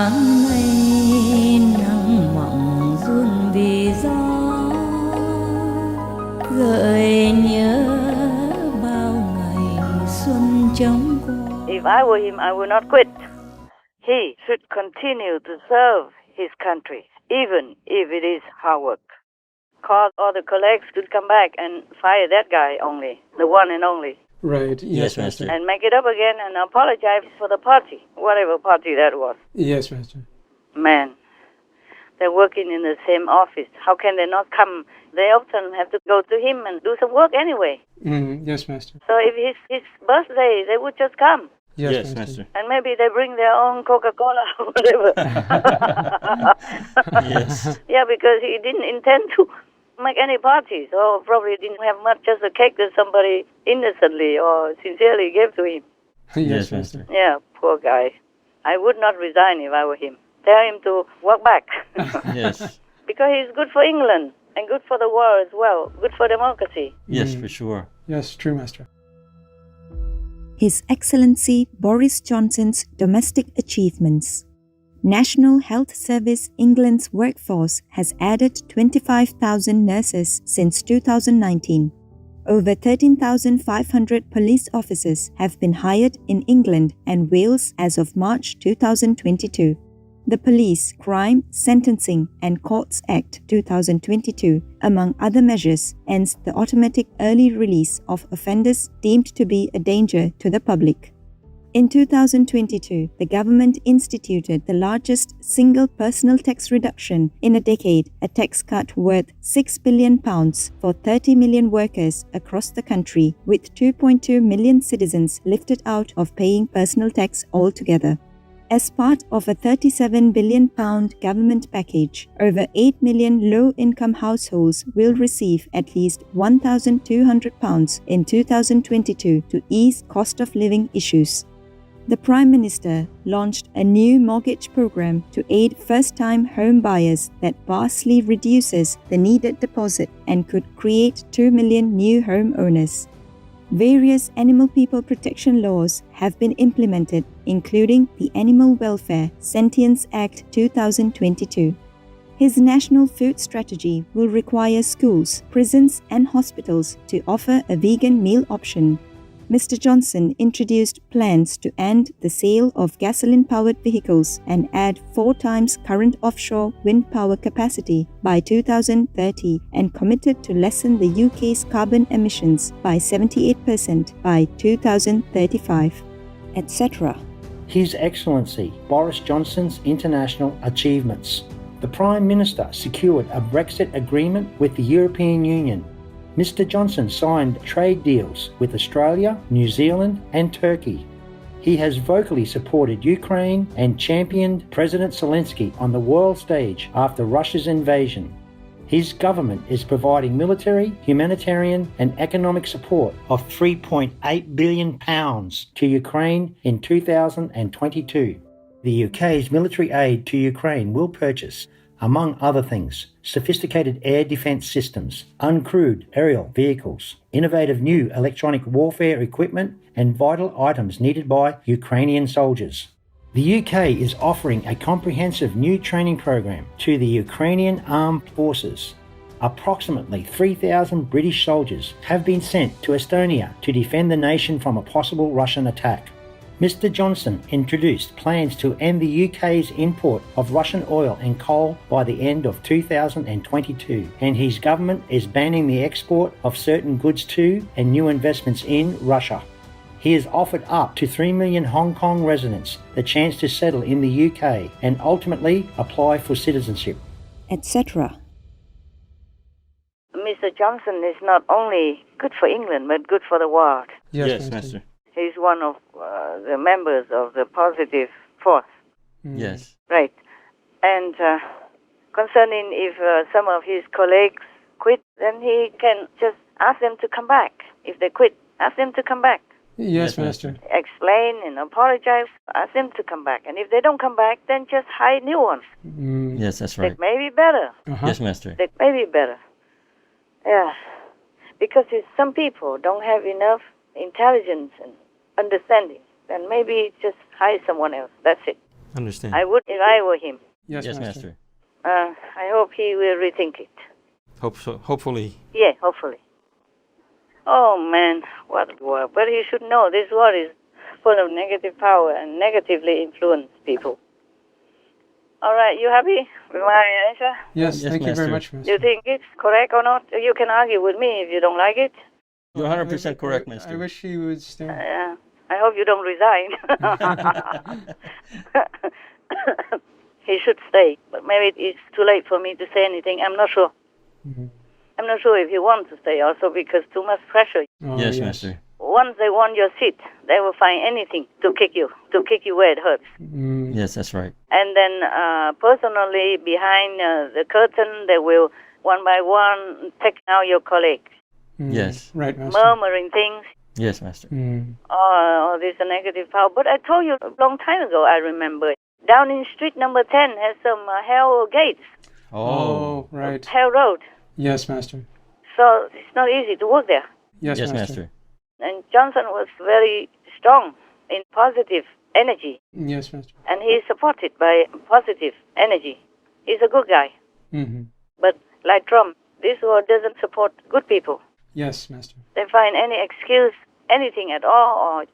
tháng mây nắng mộng run vì gió gợi nhớ bao ngày xuân trong qua. If I were him, I would not quit. He should continue to serve his country, even if it is hard work. Call all the colleagues to come back and fire that guy only, the one and only. Right. Yes, Master. And make it up again and apologize for the party, whatever party that was. Yes, Master. Man, they're working in the same office. How can they not come? They often have to go to him and do some work anyway. Yes, Master. So if his birthday, they would just come. Yes, Master. And maybe they bring their own Coca-Cola or whatever. Yes. Yeah, because he didn't intend to make any parties, or probably didn't have much, just a cake that somebody innocently or sincerely gave to him. Yes, Master. Yeah, poor guy. I would not resign if I were him. Tell him to walk back. Yes. Because he's good for England and good for the world as well, good for democracy. Yes, for sure. Yes, true, Master. His Excellency Boris Johnson's domestic achievements. National Health Service England's workforce has added 25,000 nurses since 2019. Over 13,500 police officers have been hired in England and Wales as of March 2022. The Police, Crime, Sentencing and Courts Act 2022, among other measures, ends the automatic early release of offenders deemed to be a danger to the public. In 2022, the government instituted the largest single personal tax reduction in a decade, a tax cut worth £6 billion for 30 million workers across the country, with 2.2 million citizens lifted out of paying personal tax altogether. As part of a £37 billion government package, over 8 million low-income households will receive at least £1,200 in 2022 to ease cost of living issues. The Prime Minister launched a new mortgage program to aid first-time home buyers that vastly reduces the needed deposit and could create 2 million new homeowners. Various animal people protection laws have been implemented, including the Animal Welfare Sentience Act 2022. His national food strategy will require schools, prisons and hospitals to offer a vegan meal option. Mr. Johnson introduced plans to end the sale of gasoline-powered vehicles and add 4 times current offshore wind power capacity by 2030 and committed to lessen the UK's carbon emissions by 78% by 2035, etc. His Excellency Boris Johnson's international achievements. The Prime Minister secured a Brexit agreement with the European Union. Mr. Johnson signed trade deals with Australia, New Zealand and Turkey. He has vocally supported Ukraine and championed President Zelensky on the world stage after Russia's invasion. His government is providing military, humanitarian and economic support of £3.8 billion to Ukraine in 2022. The UK's military aid to Ukraine will purchase, among other things, sophisticated air defence systems, uncrewed aerial vehicles, innovative new electronic warfare equipment and vital items needed by Ukrainian soldiers. The UK is offering a comprehensive new training program to the Ukrainian armed forces. Approximately 3,000 British soldiers have been sent to Estonia to defend the nation from a possible Russian attack. Mr. Johnson introduced plans to end the UK's import of Russian oil and coal by the end of 2022, and his government is banning the export of certain goods to and new investments in Russia. He has offered up to 3 million Hong Kong residents the chance to settle in the UK and ultimately apply for citizenship, etc. Mr. Johnson is not only good for England, but good for the world. Yes, Master. He's one of the members of the positive force. Yes. Right. And concerning if some of his colleagues quit, then he can just ask them to come back. If they quit, ask them to come back. Yes, Master. Explain and apologize, ask them to come back. And if they don't come back, then just hire new ones. Yes, that's right. That may be better. Yes, Master. That may be better. Yeah. Because if some people don't have enough intelligence and understanding, then maybe just hire someone else. That's it. Understand. I would if I were him. Yes, Yes, Master. Master. I hope he will rethink it. Hope so. Hopefully. Yeah, hopefully. Oh man, what a war. But he should know this war is full of negative power and negatively influence people. All right, you happy with my answer? Yes, Yes, thank you very Master. much, Do Master. you think it's correct or not? You can argue with me if you don't like it. You're 100% correct, I Master. wish he would stay. I hope you don't resign. He should stay, but maybe it's too late for me to say anything. I'm not sure. Mhm. I'm not sure if he wants to stay also because too much pressure. Oh, Yes, Master. Once they want your seat, they will find anything to kick you where it hurts. Mm, Yes, that's right. And then personally, behind the curtain, they will one by one take out your colleagues, Yes. Right, Master. murmuring things. Yes, Master. Oh, this is a negative power. But I told you a long time ago, I remember. Downing Street number 10 has some hell gates, Oh, right. hell road. Yes, Master. So it's not easy to work there. Yes, Yes, Master. Master. And Johnson was very strong in positive energy, Yes, Master. and he is supported by positive energy. He's a good guy. Mm-hmm. But like Trump, this war doesn't support good people. Yes, Master. They find any excuse, anything at all, or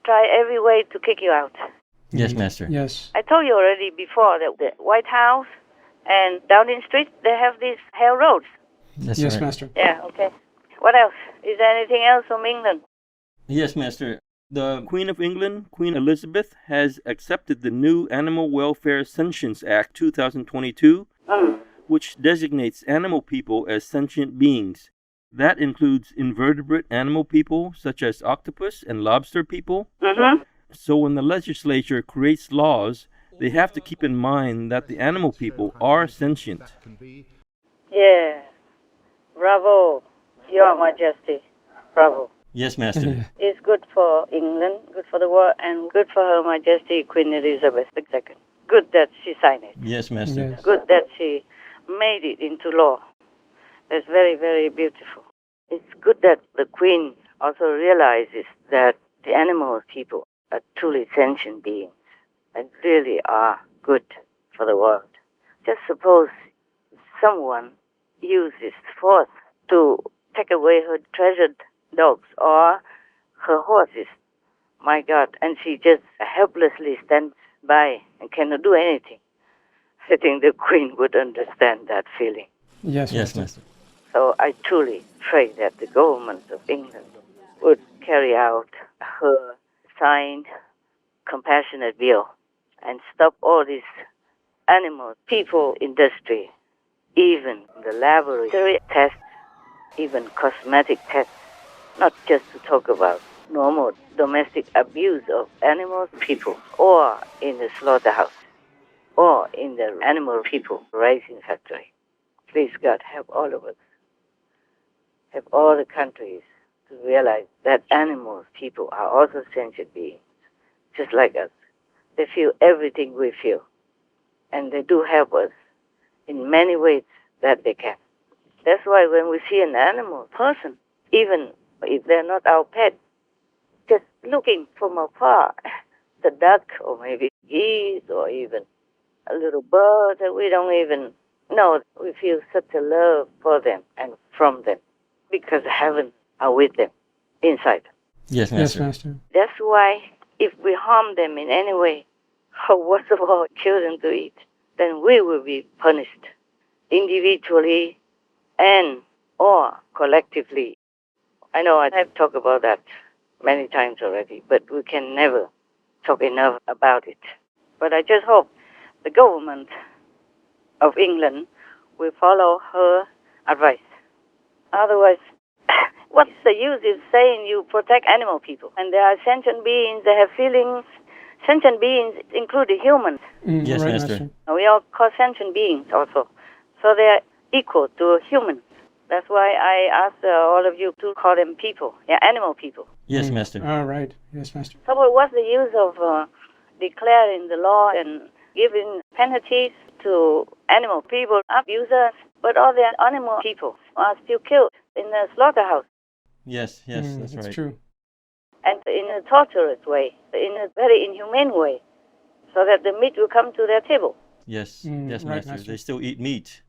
try every way to kick you out. Yes, Master. Yes. I told you already before that the White House and Downing Street, they have these hell roads. That's Yes, right. Master. Yeah, okay. What else? Is there anything else from England? Yes, Master. The Queen of England, Queen Elizabeth, has accepted the new Animal Welfare Sentience Act 2022, which designates animal people as sentient beings. That includes invertebrate animal people, such as octopus and lobster people. Mm-hmm. So when the legislature creates laws, they have to keep in mind that the animal people are sentient. Yeah. Bravo, Your Majesty. Bravo. Yes, Master. It's good for England, good for the world, and good for Her Majesty Queen Elizabeth II. Good that she signed it. Yes, Master. Yes. Good that she made it into law. That's very, very beautiful. It's good that the Queen also realizes that the animal people are truly sentient beings and really are good for the world. Just suppose someone uses force to take away her treasured dogs or her horses. My God, and she just helplessly stands by and cannot do anything. I think the Queen would understand that feeling. Yes, Yes, Master. Master. So I truly pray that the government of England would carry out her signed compassionate bill and stop all this animal people industry, even the laboratory tests, even cosmetic tests, not just to talk about normal domestic abuse of animal people or in the slaughterhouse or in the animal people raising factory. Please God, help all of us. Help all the countries to realize that animals, people are also sentient beings, just like us. They feel everything we feel. And they do help us in many ways that they can. That's why when we see an animal person, even if they're not our pet, just looking from afar, the duck or maybe geese or even a little bird that we don't even know, we feel such a love for them and from them because heaven are with them, inside. Yes, Yes, Master. Master. That's why if we harm them in any way, or worst of all, kill them to eat, then we will be punished individually and or collectively. I know I have talked about that many times already, but we can never talk enough about it. But I just hope the government of England will follow her advice. Otherwise, what's the use of saying you protect animal people? And they are sentient beings, they have feelings. Sentient beings include the humans. Yes, right, Master. We are called sentient beings also. So they are equal to humans. That's why I ask all of you to call them people, animal people. Yes, Master. All right. Yes, Master. So what's the use of declaring the law and giving penalties to animal people, abusers, but all the animal people are still killed in the slaughterhouse Yes, yes, that's right. true. and in a torturous way, in a very inhumane way. so that the meat will come to their table. Yes, Right, Master. Master. They still eat meat.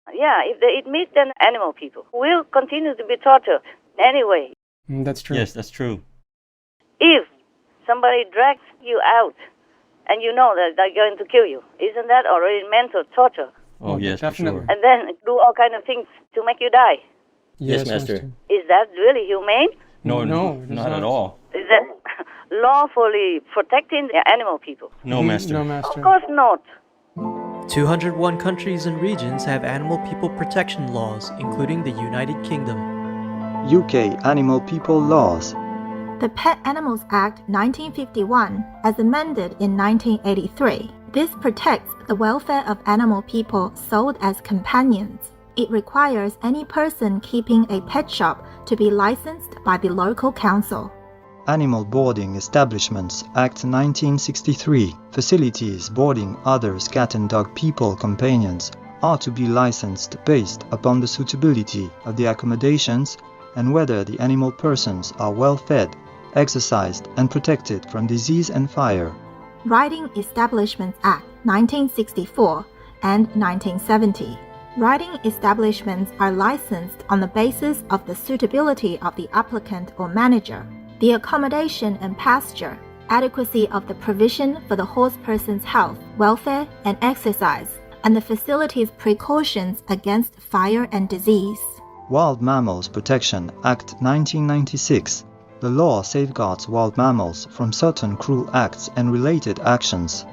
Yeah, if they eat meat, then animal people will continue to be tortured anyway. That's true. Yes, that's true. If somebody drags you out and you know that they're going to kill you, isn't that already mental torture? Oh, yes, definitely. for sure. And then do all kind of things to make you die. Yes, Master. Is that really humane? No, No, it is not at not. all. Is that lawfully protecting the animal people? No, Master. No, Master. Of course not. 201 countries and regions have animal people protection laws, including the United Kingdom. UK Animal People Laws. The Pet Animals Act 1951, as amended in 1983. This protects the welfare of animal people sold as companions. It requires any person keeping a pet shop to be licensed by the local council. Animal Boarding Establishments Act 1963. Facilities boarding other cat and dog people companions are to be licensed based upon the suitability of the accommodations and whether the animal persons are well fed, exercised, and protected from disease and fire. Riding Establishments Act 1964 and 1970. Riding establishments are licensed on the basis of the suitability of the applicant or manager, the accommodation and pasture, adequacy of the provision for the horse person's health, welfare, and exercise, and the facility's precautions against fire and disease. Wild Mammals Protection Act 1996. The law safeguards wild mammals from certain cruel acts and related actions.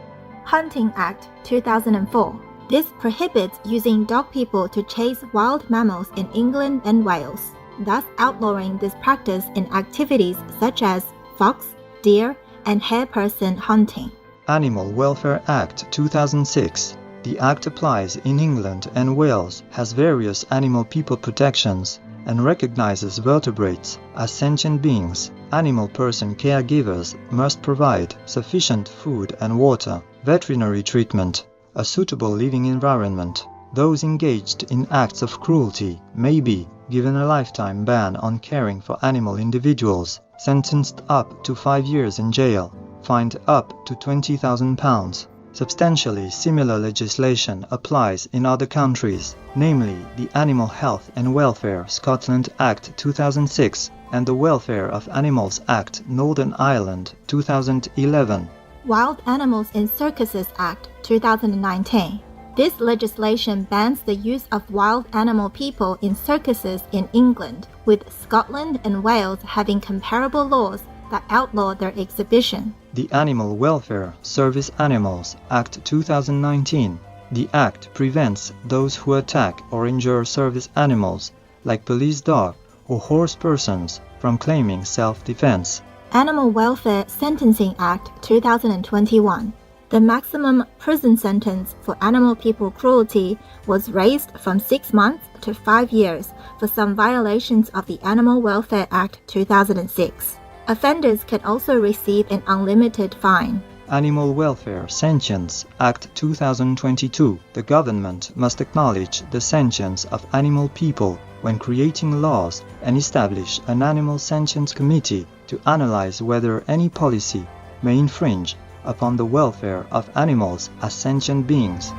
Hunting Act 2004. This prohibits using dog people to chase wild mammals in England and Wales, thus outlawing this practice in activities such as fox, deer, and hare person hunting. Animal Welfare Act 2006. The Act applies in England and Wales, has various animal people protections, and recognizes vertebrates as sentient beings. Animal person caregivers must provide sufficient food and water, veterinary treatment, a suitable living environment. Those engaged in acts of cruelty may be given a lifetime ban on caring for animal individuals, sentenced up to 5 years in jail, fined up to £20,000. Substantially similar legislation applies in other countries, namely the Animal Health and Welfare Scotland Act 2006 and the Welfare of Animals Act Northern Ireland 2011. Wild Animals in Circuses Act 2019. This legislation bans the use of wild animal people in circuses in England, with Scotland and Wales having comparable laws that outlaw their exhibition. The Animal Welfare Service Animals Act 2019. The Act prevents those who attack or injure service animals, like police dog or horse persons, from claiming self-defense. Animal Welfare Sentencing Act 2021. The maximum prison sentence for animal people cruelty was raised from 6 months to 5 years for some violations of the Animal Welfare Act 2006. Offenders can also receive an unlimited fine. Animal Welfare Sentience Act 2022. The government must acknowledge the sentience of animal people when creating laws and establish an Animal Sentience Committee to analyze whether any policy may infringe upon the welfare of animals as sentient beings.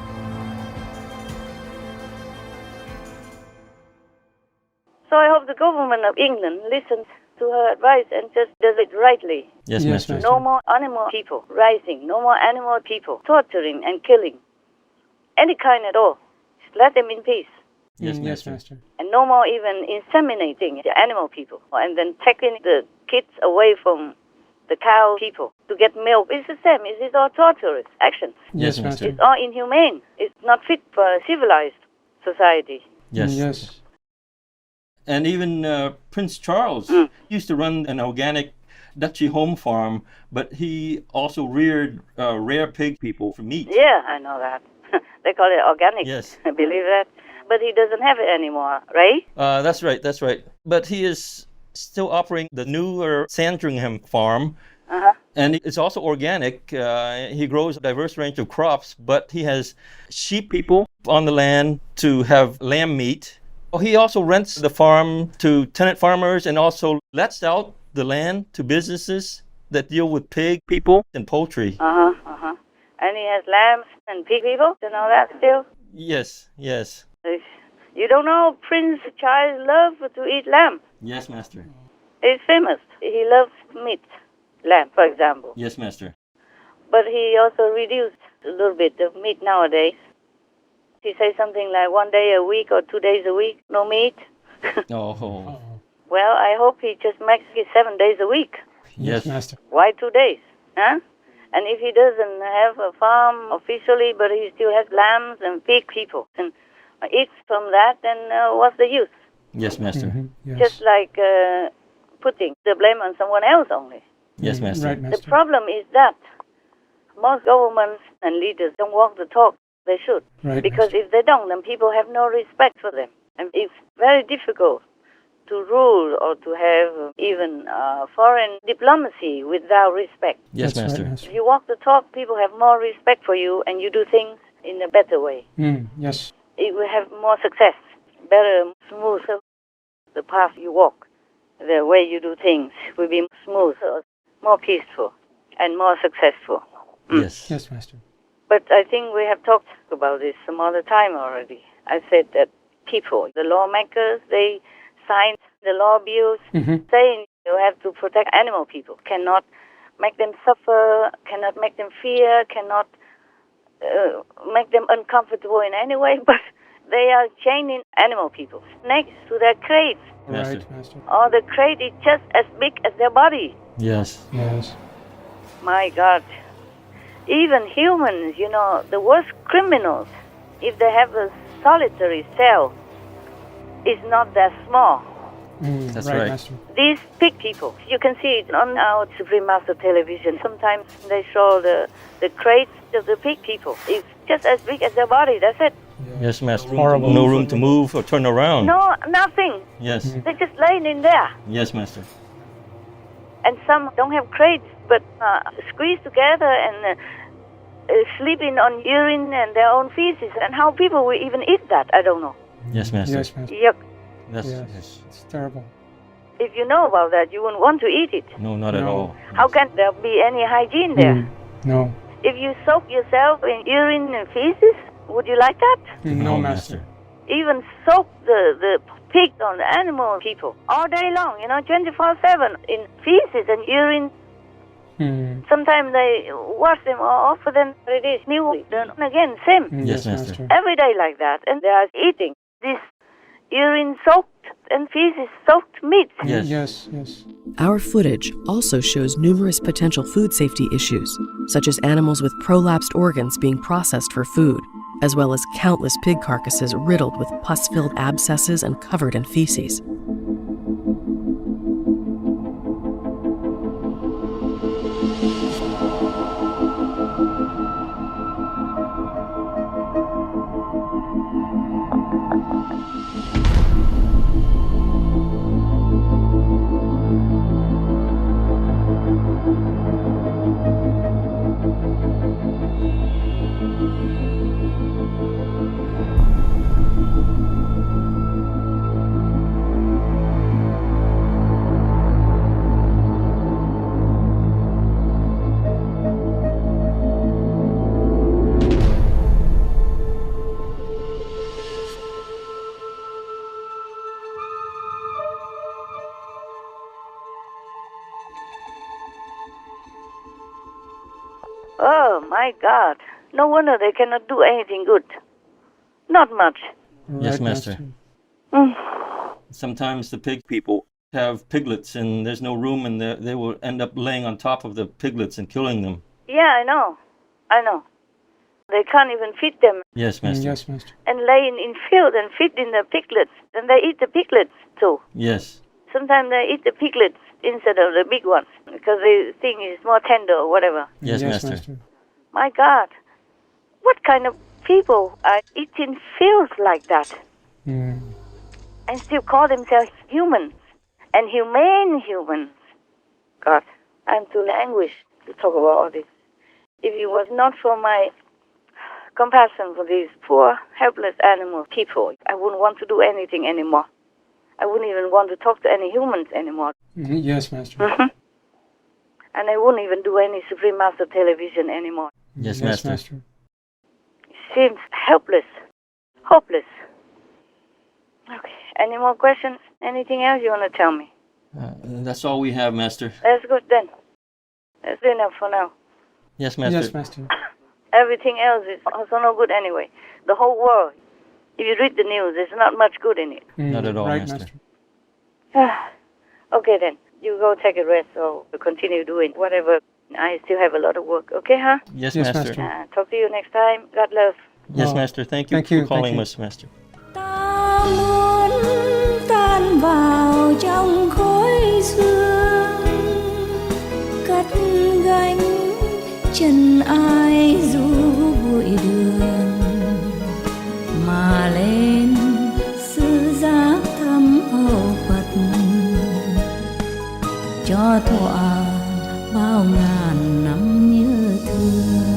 So I hope the government of England listens to her advice and just does it rightly. Yes, Yes, Master. Master. No more animal people rising, no more animal people torturing and killing. Any kind at all. Just let them in peace. Yes, Yes, Master. Master. And no more even inseminating the animal people and then taking the kids away from the cow people to get milk. It's the same. It's all torturous actions. Yes, Yes, Master. Master. It's all inhumane. It's not fit for a civilized society. Yes. Yes. And even Prince Charles used to run an organic duchy home farm, but he also reared rare pig people for meat. Yeah, I know that. They call it organic. Yes. I believe that. But he doesn't have it anymore, right? That's right, that's right. But he is still operating the newer Sandringham farm, and it's also organic. He grows a diverse range of crops, but he has sheep people on the land to have lamb meat. He also rents the farm to tenant farmers and also lets out the land to businesses that deal with pig people and poultry. And he has lambs and pig people and all that still. Yes, yes. You don't know Prince Charles loves to eat lamb. Yes, Master. He's famous. He loves meat, lamb, for example. Yes, Master. But he also reduced a little bit of meat nowadays. He says something like 1 day a week or 2 days a week, no meat. Oh. Well, I hope he just makes it 7 days a week. Yes, Master. Why 2 days? Huh? And if he doesn't have a farm officially, but he still has lambs and pig people and eats from that, then what's the use? Yes, Master. Mm-hmm. Yes. Just like putting the blame on someone else only. Yes, Master. Right, Master. The problem is that most governments and leaders don't walk the talk. They should. Right, Because Master. if they don't, then people have no respect for them. And it's very difficult to rule or to have even foreign diplomacy without respect. Yes, That's Master. Right, Master. If you walk the talk, people have more respect for you and you do things in a better way. Yes. It will have more success, better, smoother. The path you walk, the way you do things will be smoother, more peaceful, and more successful. Yes. Yes, Master. But I think we have talked about this some other time already. I said that people, the lawmakers, they signed the law bills saying you have to protect animal people, cannot make them suffer, cannot make them fear, cannot make them uncomfortable in any way, but they are chaining animal people next to their crates. Master. Right, Master. Or the crate is just as big as their body. Yes. Yes. My God. Even humans, the worst criminals, if they have a solitary cell, is not that small. That's right, right. Master. These pig people, you can see it on our Supreme Master television. Sometimes they show the crates of the pig people. It's just as big as their body, that's it. Yes, Master. Horrible. No room to move or turn around. No, nothing. Yes. They're just laying in there. Yes, Master. And some don't have crates, but squeezed together and sleeping on urine and their own feces. And how people will even eat that, I don't know. Yes, Master. Yes, Master. Yuck. That's, Yes. yes. It's terrible. If you know about that, you wouldn't want to eat it. No, not at No. all. How can there be any hygiene there? No. If you soak yourself in urine and feces, would you like that? No, Master. Even soak the pig on the animal people all day long, 24/7 in feces and urine. Sometimes they wash them off, but then it is new. Then again, same. Yes, Master. Every day like that. And they are eating this urine-soaked and feces-soaked meat. Yes. Yes, yes. Our footage also shows numerous potential food safety issues, such as animals with prolapsed organs being processed for food, as well as countless pig carcasses riddled with pus-filled abscesses and covered in feces. Oh, my God. No wonder they cannot do anything good. Not much. Yes, Right, Master. Mm. Sometimes the pig people have piglets and there's no room and they will end up laying on top of the piglets and killing them. Yeah, I know. They can't even feed them Yes, Master. Yes, Master. and lay in field and feed in the piglets. And they eat the piglets too. Yes. Sometimes they eat the piglets instead of the big ones because they think it's more tender or whatever. Yes, Master. My God, what kind of people are eating fields like that and still call themselves humans and humane humans? God, I'm too languished to talk about all this. If it was not for my compassion for these poor, helpless animal people, I wouldn't want to do anything anymore. I wouldn't even want to talk to any humans anymore. Yes, Master. And I wouldn't even do any Supreme Master television anymore. Yes, Master. Seems helpless, hopeless. Okay. Any more questions? Anything else you want to tell me? That's all we have, Master. That's good then. That's enough for now. Yes, Master. Yes, Master. Everything else is also no good anyway. The whole world. If you read the news, there's not much good in it. Not at all, right, Master. Okay then. You go take a rest or continue doing whatever. I still have a lot of work. Okay, huh? Yes, Yes, Master. Master. Talk to you next time. God love. Yes, Oh, Master. Thank you thank for you, calling thank you. us, Master. Ta muốn tan vào trong khói sương, cất gánh chân ai du bụi đường, mà lên sư giác thăm hầu Phật, cho thọ bao ngàn năm như thường.